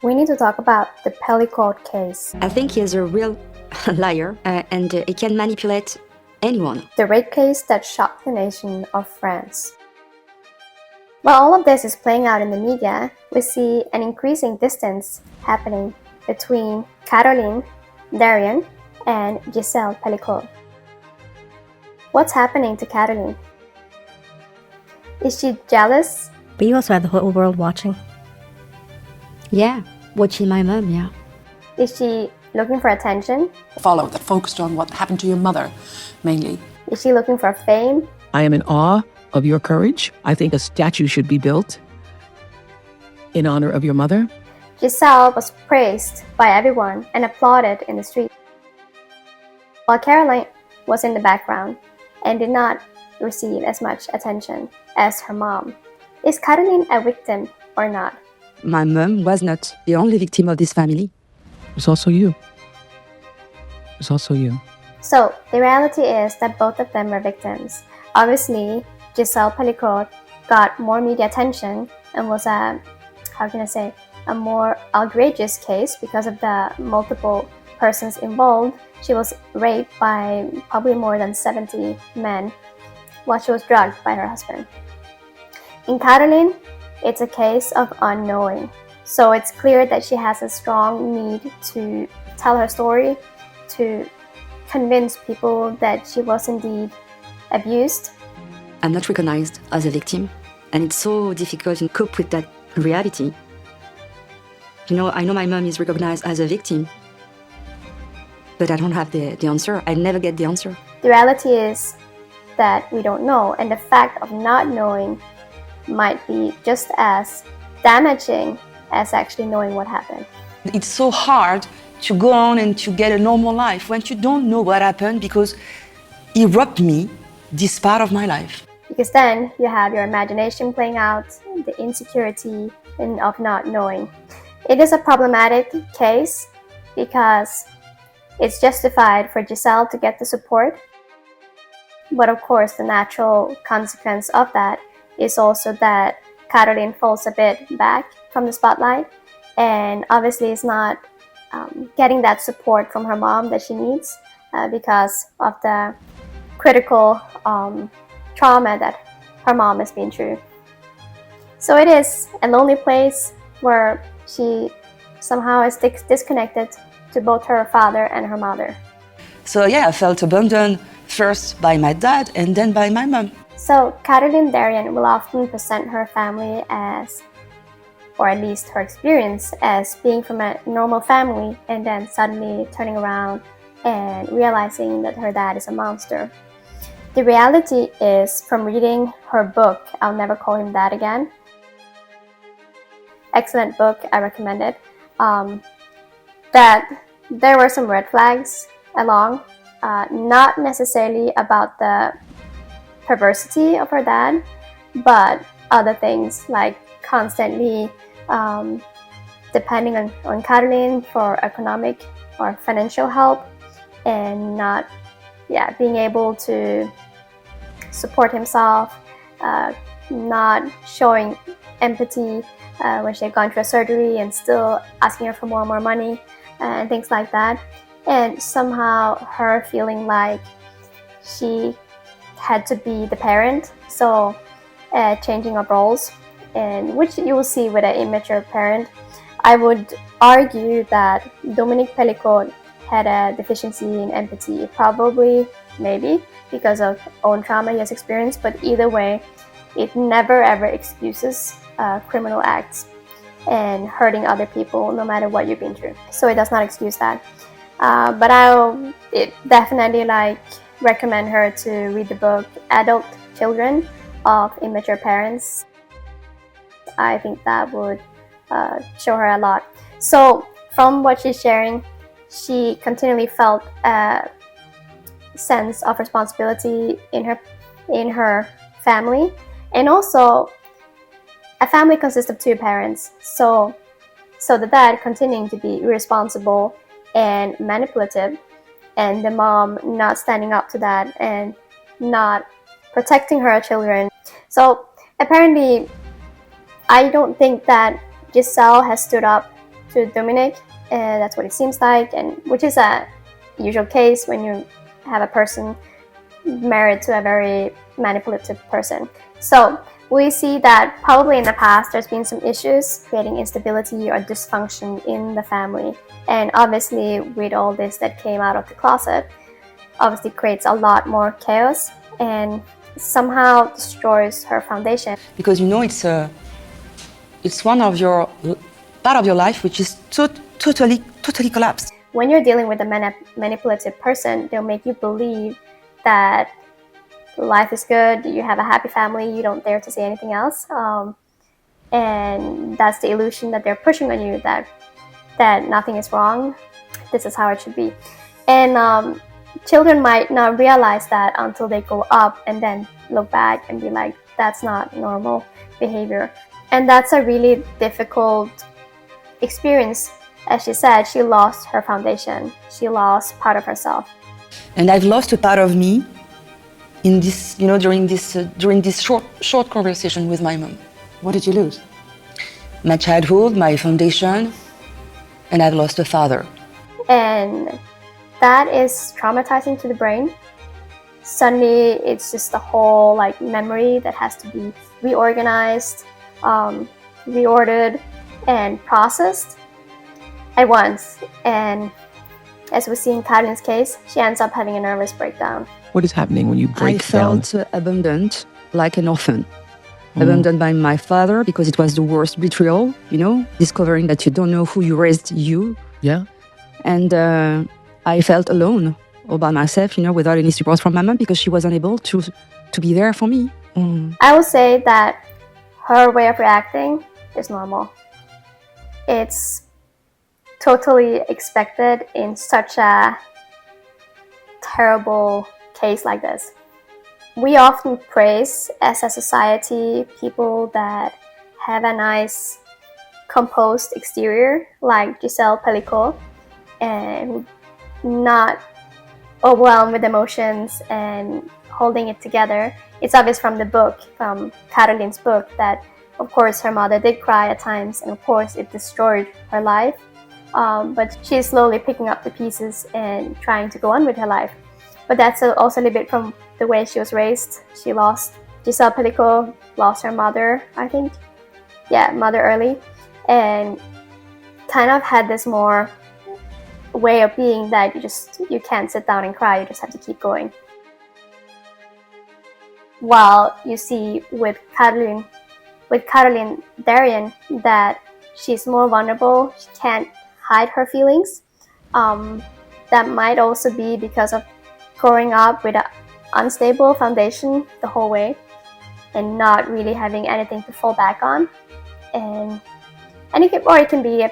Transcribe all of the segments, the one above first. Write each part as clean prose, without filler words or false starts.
We need to talk about the Pelicot case. I think he is a real liar and he can manipulate anyone. The rape case that shocked the nation of France. While all of this is playing out in the media, we see an increasing distance happening between Caroline Darian and Gisèle Pelicot. What's happening to Caroline? Is she jealous? But you also had the whole world watching. Yeah, watching my mom, yeah. Is she looking for attention? Follow that focused on what happened to your mother, mainly. Is she looking for fame? I am in awe of your courage. I think a statue should be built in honor of your mother. Gisèle was praised by everyone and applauded in the street, while Caroline was in the background and did not receive as much attention as her mom. Is Caroline a victim or not? My mom was not the only victim of this family. It's also you. It's also you. So the reality is that both of them were victims. Obviously, Gisèle Pelicot got more media attention and was a more outrageous case because of the multiple persons involved. She was raped by probably more than 70 men while she was drugged by her husband. In Caroline, it's a case of unknowing. So it's clear that she has a strong need to tell her story, to convince people that she was indeed abused. I'm not recognized as a victim, and it's so difficult to cope with that reality. You know, I know my mom is recognized as a victim, but I don't have the answer. I never get the answer. The reality is that we don't know, and the fact of not knowing might be just as damaging as actually knowing what happened. It's so hard to go on and to get a normal life when you don't know what happened, because it robbed me this part of my life. Because then you have your imagination playing out, the insecurity of not knowing. It is a problematic case because it's justified for Gisèle to get the support. But of course, the natural consequence of that is also that Caroline falls a bit back from the spotlight and obviously is not getting that support from her mom that she needs because of the critical trauma that her mom has been through. So it is a lonely place where she somehow is disconnected to both her father and her mother. So yeah, I felt abandoned first by my dad and then by my mom. So Caroline Darian will often present her family as, or at least her experience, as being from a normal family and then suddenly turning around and realizing that her dad is a monster. The reality is, from reading her book, I'll Never Call Him Dad Again. Excellent book, I recommend it. That there were some red flags along, not necessarily about the perversity of her dad, but other things like constantly depending on Caroline for economic or financial help and not being able to support himself, not showing empathy when she had gone through a surgery and still asking her for more and more money and things like that. And somehow her feeling like she had to be the parent, so changing of roles, and which you will see with an immature parent. I would argue that Dominique Pelicot had a deficiency in empathy, probably, maybe, because of own trauma he has experienced, but either way, it never ever excuses criminal acts and hurting other people, no matter what you've been through. So it does not excuse that. But I'll definitely recommend her to read the book Adult Children of Immature Parents. I think that would show her a lot. So from what she's sharing, she continually felt a sense of responsibility in her family, and also a family consists of two parents. So the dad continuing to be irresponsible and manipulative, and the mom not standing up to that and not protecting her children. So apparently, I don't think that Gisèle has stood up to Dominic. That's what it seems like, and which is a usual case when you have a person married to a very manipulative person. So we see that probably in the past there's been some issues creating instability or dysfunction in the family, and obviously with all this that came out of the closet, obviously creates a lot more chaos and somehow destroys her foundation. Because it's one of your part of your life which is totally collapsed. When you're dealing with a manipulative person, they'll make you believe that life is good, you have a happy family, you don't dare to say anything else, and that's the illusion that they're pushing on you, that nothing is wrong, this is how it should be. And children might not realize that until they grow up and then look back and be like, that's not normal behavior. And that's a really difficult experience. As she said, she lost her foundation, she lost part of herself. And I've lost a part of me in this, during this short conversation with my mom. What did you lose? My childhood, my foundation, and I've lost a father. And that is traumatizing to the brain. Suddenly, it's just a whole memory that has to be reorganized, reordered, and processed at once. And as we see in Caroline's case, she ends up having a nervous breakdown. What is happening when you break down? I felt abandoned, like an orphan. Abandoned by my father because it was the worst betrayal, discovering that you don't know who you raised you. Yeah. And I felt alone all by myself, without any support from my mom because she was unable to be there for me. I would say that her way of reacting is normal. It's totally expected in such a terrible case like this. We often praise, as a society, people that have a nice, composed exterior, like Gisèle Pelicot, and not overwhelmed with emotions and holding it together. It's obvious from the book, from Caroline's book, that of course her mother did cry at times, and of course it destroyed her life. But she's slowly picking up the pieces and trying to go on with her life. But that's also a little bit from the way she was raised. She lost, Gisèle Pelicot lost her mother, I think. Yeah, mother early. And kind of had this more way of being that you can't sit down and cry, you just have to keep going. While you see with Caroline Darian that she's more vulnerable, she can't hide her feelings. That might also be because of growing up with an unstable foundation the whole way and not really having anything to fall back on. And it can be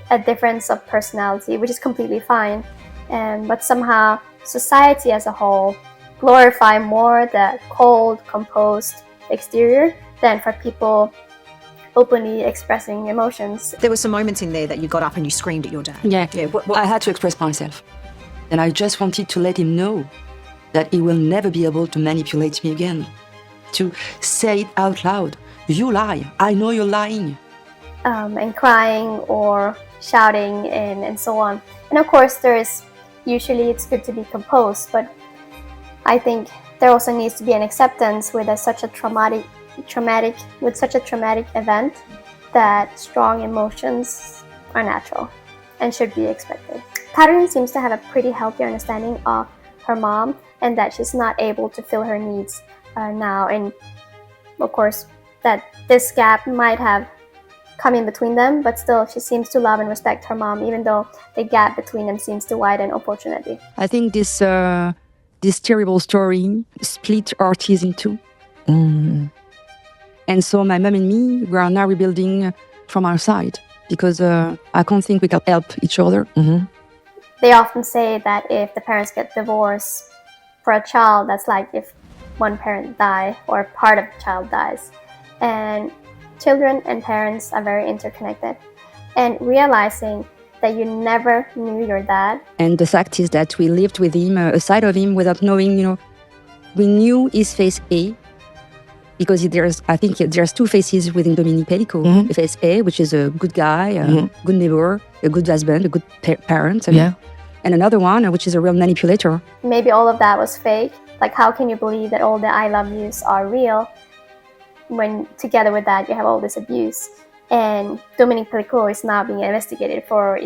a difference of personality, which is completely fine. But somehow society as a whole glorify more the cold, composed exterior than for people openly expressing emotions. There were some moments in there that you got up and you screamed at your dad. Yeah, What? I had to express myself. And I just wanted to let him know that he will never be able to manipulate me again. To say it out loud. You lie. I know you're lying. And crying or shouting and so on. And of course, usually it's good to be composed, but I think there also needs to be an acceptance with such a traumatic event that strong emotions are natural and should be expected. Caroline seems to have a pretty healthy understanding of her mom and that she's not able to fill her needs now. And of course, that this gap might have come in between them, but still she seems to love and respect her mom, even though the gap between them seems to widen, unfortunately. I think this terrible story split our tears in two. And so my mom and me, we are now rebuilding from our side because I can't think we can help each other. They often say that if the parents get divorced for a child, that's like if one parent dies or part of the child dies. And children and parents are very interconnected. And realizing that you never knew your dad. And the fact is that we lived with him, a side of him, without knowing, we knew his face A. Because I think there's two faces within Dominique Pelicot. The face A, which is a good guy, a good neighbor, a good husband, a good parent. And another one, which is a real manipulator. Maybe all of that was fake. Like, how can you believe that all the I love yous are real when together with that you have all this abuse? And Dominique Pelicot is now being investigated for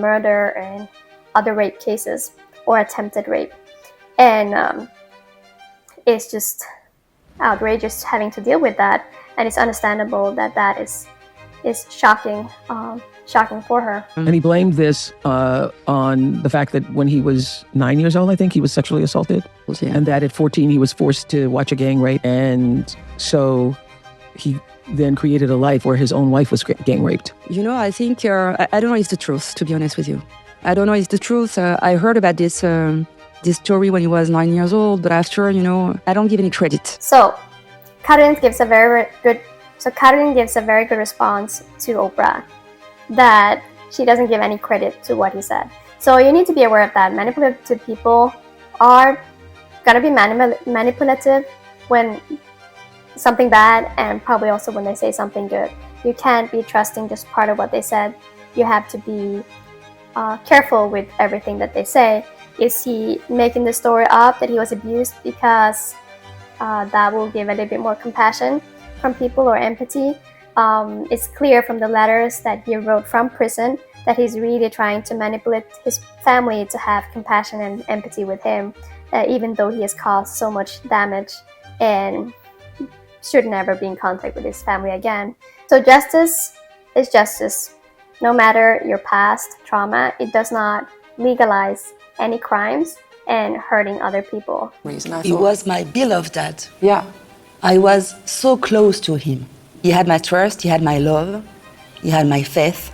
murder and other rape cases or attempted rape. And it's just outrageous having to deal with that, and it's understandable that is shocking for her. And he blamed this on the fact that when he was 9 years old, I think, he was sexually assaulted. Yeah. And that at 14 he was forced to watch a gang rape. And so he then created a life where his own wife was gang raped. You know, I think, I don't know if it's the truth, to be honest with you. I don't know if it's the truth. I heard about this story when he was 9 years old, but after, I don't give any credit. So Caroline gives a very good response to Oprah, that she doesn't give any credit to what he said. So you need to be aware of that. Manipulative people are gonna be manipulative when something bad, and probably also when they say something good. You can't be trusting just part of what they said. You have to be careful with everything that they say. Is he making the story up that he was abused because that will give a little bit more compassion from people or empathy? It's clear from the letters that he wrote from prison that he's really trying to manipulate his family to have compassion and empathy with him, even though he has caused so much damage and should never be in contact with his family again. So justice is justice. No matter your past trauma, it does not legalize any crimes and hurting other people. He was my beloved dad. Yeah. I was so close to him. He had my trust, he had my love, he had my faith,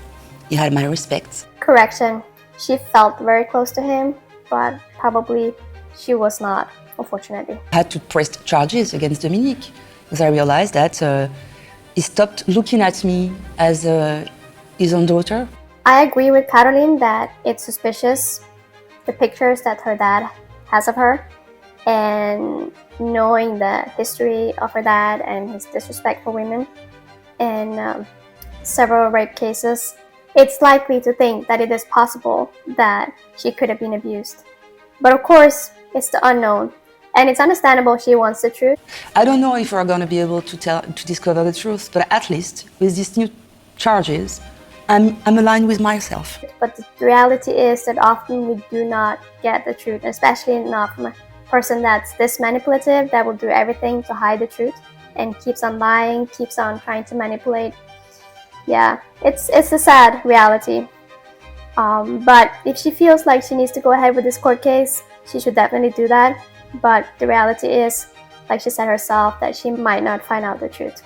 he had my respect. Correction, she felt very close to him, but probably she was not, unfortunately. I had to press charges against Dominique because I realized that he stopped looking at me as his own daughter. I agree with Caroline that it's suspicious, the pictures that her dad has of her, and knowing the history of her dad and his disrespect for women and several rape cases, it's likely to think that it is possible that she could have been abused. But of course, it's the unknown, and it's understandable she wants the truth. I don't know if we're going to be able to discover the truth, but at least with these new charges, I'm aligned with myself. But the reality is that often we do not get the truth, especially not from a person that's this manipulative, that will do everything to hide the truth and keeps on lying, keeps on trying to manipulate. Yeah, it's a sad reality. But if she feels like she needs to go ahead with this court case, she should definitely do that. But the reality is, like she said herself, that she might not find out the truth.